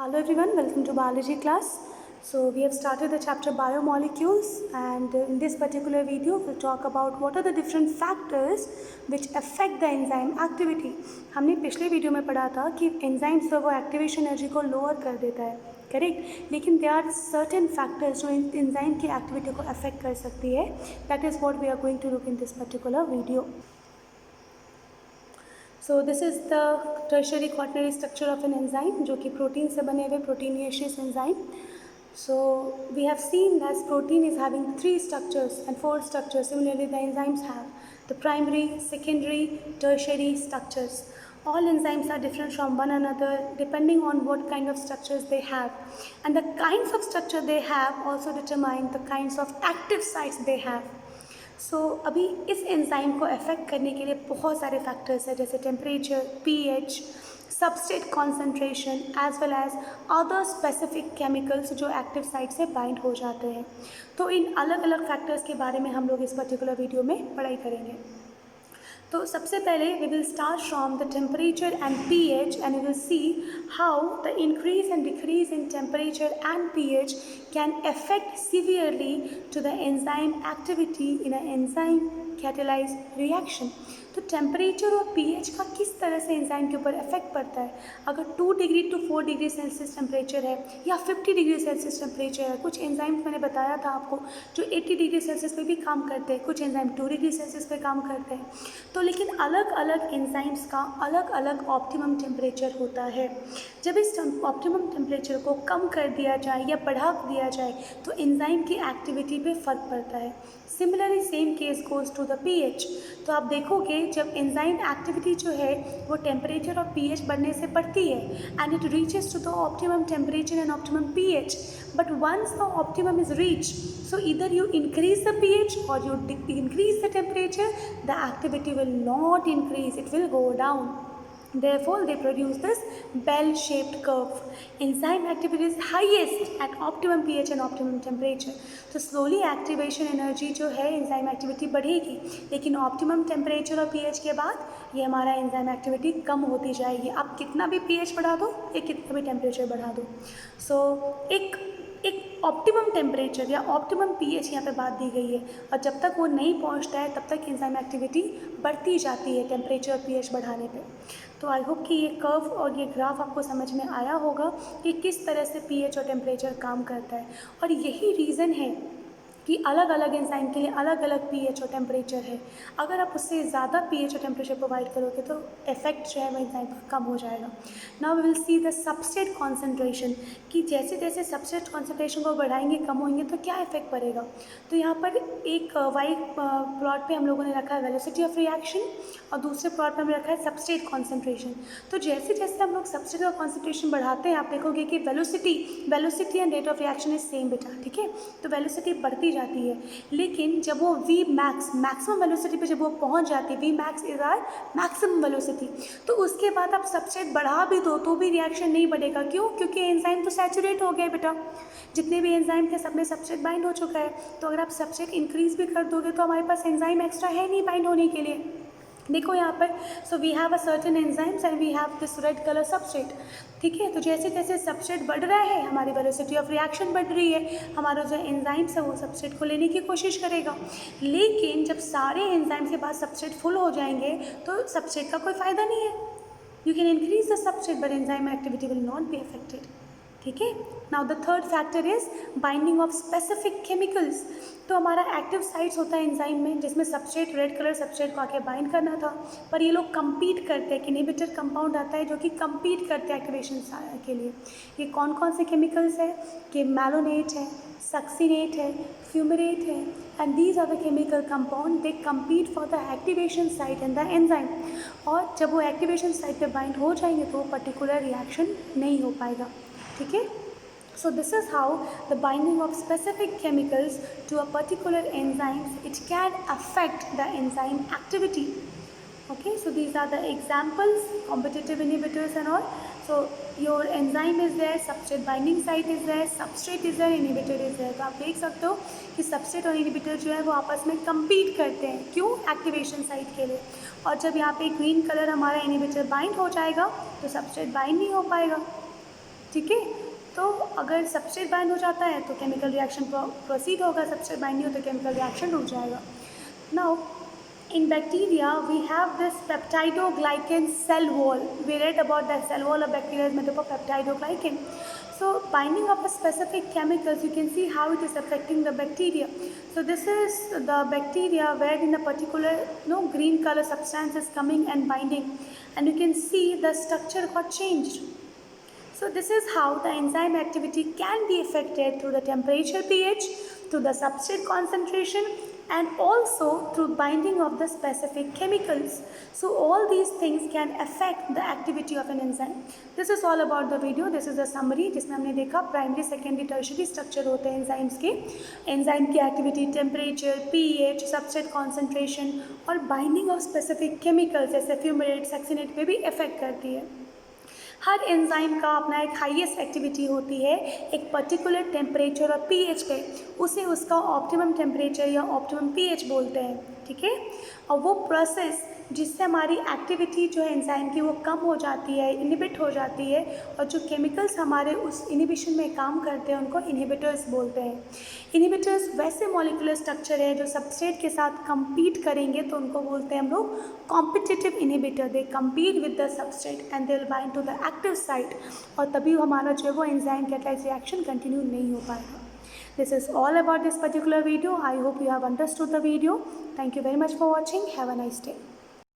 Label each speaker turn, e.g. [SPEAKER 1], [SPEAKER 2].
[SPEAKER 1] Hello everyone, welcome to biology class. So we have started the chapter biomolecules, and in this particular video we'll talk about what are the different factors which affect the enzyme activity. हमने पिछले video में पढ़ा था कि enzymes वो activation energy को lower कर देता है, करेक्ट, लेकिन दे आर सर्टेन फैक्टर्स जो एंजाइम की एक्टिविटी को अफेक्ट कर सकती है. That is what we are going to look in this particular video. So this is the tertiary quaternary structure of an enzyme जो कि प्रोटीन से बने हुए proteinaceous enzyme. So we have seen that protein is having 3 structures and 4 structures. Similarly the enzymes have the primary, secondary, tertiary structures. All enzymes are different from one another depending on what kind of structures they have, and the kinds of structure they have also determine the kinds of active sites they have. सो अभी इस enzyme को affect करने के लिए बहुत सारे factors हैं, जैसे temperature, pH, substrate concentration as well as other specific chemicals जो एक्टिव साइट से बाइंड हो जाते हैं. तो इन अलग अलग फैक्टर्स के बारे में हम लोग इस पर्टिकुलर वीडियो में पढ़ाई करेंगे. तो सबसे पहले we will start from the temperature and pH, and we will see how the increase and decrease in temperature and pH can affect severely to the enzyme activity in an enzyme catalyzed reaction. तो temperature और pH का किस तरह से enzyme के ऊपर effect पड़ता है. अगर 2 degree to 4 degree Celsius temperature है या 50 डिग्री सेल्सियस टेम्परेचर है, कुछ एंजाइम्स मैंने बताया था आपको जो 80 डिग्री सेल्सियस पे भी काम करते हैं, कुछ एंजाइम 2 डिग्री सेल्सियस पे काम करते हैं. तो लेकिन अलग अलग एंजाइम्स का अलग अलग ऑप्टिमम टेम्परेचर होता है. जब इस ऑप्टिमम टेम्परेचर को कम कर दिया जाए या बढ़ा दिया जाए तो एंजाइम की एक्टिविटी पे फ़र्क पड़ता है. Similarly same case goes to the pH. तो आप देखोगे जब एंजाइम एक्टिविटी जो है वो टेम्परेचर और पीएच बढ़ने से बढ़ती है, and it reaches to the optimum temperature and optimum pH. But once the optimum is reach, so either you increase the pH or you increase the temperature, the activity will not increase, it will go down. Therefore they produce this bell shaped curve. Enzyme activity is highest at optimum pH and optimum temperature. तो slowly activation energy जो है enzyme activity बढ़ेगी, लेकिन optimum temperature और pH के बाद ये हमारा एंजाइम एक्टिविटी कम होती जाएगी. आप कितना भी pH बढ़ा दो या कितना भी टेम्परेचर बढ़ा दो. सो एक ऑप्टिमम टेम्परेचर या ऑप्टिमम पीएच यहाँ पे बात दी गई है, और जब तक वो नहीं पहुँचता है तब तक एंजाइम एक्टिविटी बढ़ती जाती है टेम्परेचर और पीएच बढ़ाने पे. तो आई होप कि ये कर्व और ये ग्राफ आपको समझ में आया होगा कि किस तरह से पीएच और टेम्परेचर काम करता है. और यही रीज़न है कि अलग अलग एंजाइम के लिए अलग अलग पीएच और टेम्परेचर है. अगर आप उससे ज़्यादा पीएच और टेम्परेचर प्रोवाइड करोगे तो इफेक्ट जो है वो एंजाइम का कम हो जाएगा. Now we will see the substrate concentration, कि जैसे जैसे सबस्ट्रेट कॉन्सेंट्रेशन को बढ़ाएंगे कम होंगे तो क्या इफेक्ट पड़ेगा. तो यहाँ पर एक वाई प्लॉट पे हम लोगों ने रखा है वेलोसिटी ऑफ रिएक्शन, और दूसरे प्लॉट पे हमने रखा है सबस्ट्रेट कॉन्सेंट्रेशन. तो जैसे जैसे हम लोग सबस्ट्रेट का कॉन्सेंट्रेशन बढ़ाते हैं आप देखोगे कि velocity and rate of reaction is same बेटा, ठीक है. तो वेलोसिटी बढ़ती जाती है, लेकिन जब वो वी मैक्सिमम वेलोसिटी पे जब वो पहुंच जाती है, V max is or maximum velocity, तो उसके बाद आप सबस्ट्रेट बढ़ा भी दो तो भी रिएक्शन नहीं बढ़ेगा. क्यों? क्योंकि एंजाइम तो सैचुरेट हो गया बेटा. जितने भी एंजाइम थे सब में सबस्ट्रेट बाइंड हो चुका है. तो अगर आप सबस्ट्रेट इंक्रीज भी कर दोगे तो हमारे पास एंजाइम एक्स्ट्रा है नहीं बाइंड होने के लिए. देखो यहाँ पर, so we have a certain enzymes and we have this red colour substrate, ठीक है. तो जैसे जैसे सबस्ट्रेट बढ़ रहा है हमारी वेलोसिटी ऑफ रिएक्शन बढ़ रही है, हमारा जो एंजाइम्स है वो सबस्ट्रेट को लेने की कोशिश करेगा. लेकिन जब सारे एंजाइम्स के बाद सबस्ट्रेट फुल हो जाएंगे तो सबस्ट्रेट का कोई फ़ायदा नहीं है. You can increase the substrate but enzyme activity will not be affected, ठीक है. Now the third factor is binding of specific chemicals. तो हमारा एक्टिव साइट्स होता है एंजाइम में जिसमें सबस्ट्रेट रेड कलर सबस्ट्रेट को आके बाइंड करना था, पर ये लोग कम्पीट करते हैं. इनहिबिटर कंपाउंड आता है जो कि कम्पीट करते हैं एक्टिवेशन के लिए. ये कौन कौन से केमिकल्स है कि मैलोनेट है, सक्सिनेट है, फ्यूमरेट है, and these are the chemical compound they compete for the activation site in the enzyme. और जब वो एक्टिवेशन साइट पे बाइंड हो जाएंगे तो वो पर्टिकुलर रिएक्शन नहीं हो पाएगा, ठीक है. So this is how the binding of specific chemicals to a particular enzyme, it can affect the enzyme activity. Okay, so these are the examples, competitive inhibitors and all. So your enzyme is there, substrate binding site is there, substrate is there, inhibitor is there. तो आप देख सकते हो कि substrate और inhibitor जो है वो आपस में compete करते हैं. क्यों? एक्टिवेशन साइट के लिए. और जब यहाँ पे ग्रीन कलर हमारा inhibitor बाइंड हो जाएगा तो substrate बाइंड नहीं हो पाएगा. ठीक है। तो अगर सबस्ट्रेट बाइंड हो जाता है तो केमिकल रिएक्शन प्रोसीड होगा, सबस्ट्रेट बाइंड नहीं हो तो केमिकल रिएक्शन रुक जाएगा। Now in bacteria we have this peptidoglycan cell wall. We read about the cell wall of bacteria is made up of peptidoglycan. So binding of a specific chemicals, you can see how it is affecting the bacteria. So this is the bacteria where in a particular green color substance is coming and binding, and you can see the structure got changed. So this is how the enzyme activity can be affected through the temperature, pH, through the substrate concentration, and also through binding of the specific chemicals. So all these things can affect the activity of an enzyme. This is all about the video. This is a summary जिसमें हमने देखा primary, secondary, tertiary structure होते हैं enzymes के। Enzyme की activity temperature, pH, substrate concentration और binding of specific chemicals जैसे fumarate, succinate पे भी इफेक्ट करती है। हर एंजाइम का अपना एक हाईएस्ट एक्टिविटी होती है एक पर्टिकुलर टेम्परेचर और पीएच पे, उसे उसका ऑप्टिमम टेम्परेचर या ऑप्टिमम पीएच बोलते हैं, ठीक है। और वो प्रोसेस जिससे हमारी एक्टिविटी जो है एंजाइम की वो कम हो जाती है, इनहिबिट हो जाती है, और जो केमिकल्स हमारे उस इनहिबिशन में काम करते हैं उनको इनहिबिटर्स बोलते हैं। इनहिबिटर्स वैसे मॉलिक्यूलर स्ट्रक्चर है जो सबस्ट्रेट के साथ compete करेंगे तो उनको बोलते हैं हम लोग competitive inhibitor. They compete with the substrate and they will bind to the active site, और तभी हमारा जो है वो एंजाइम कैटालाइज रिएक्शन कंटिन्यू नहीं हो पाएगा। This is all about this particular video. I hope you have understood the video. Thank you very much for watching. Have a nice day.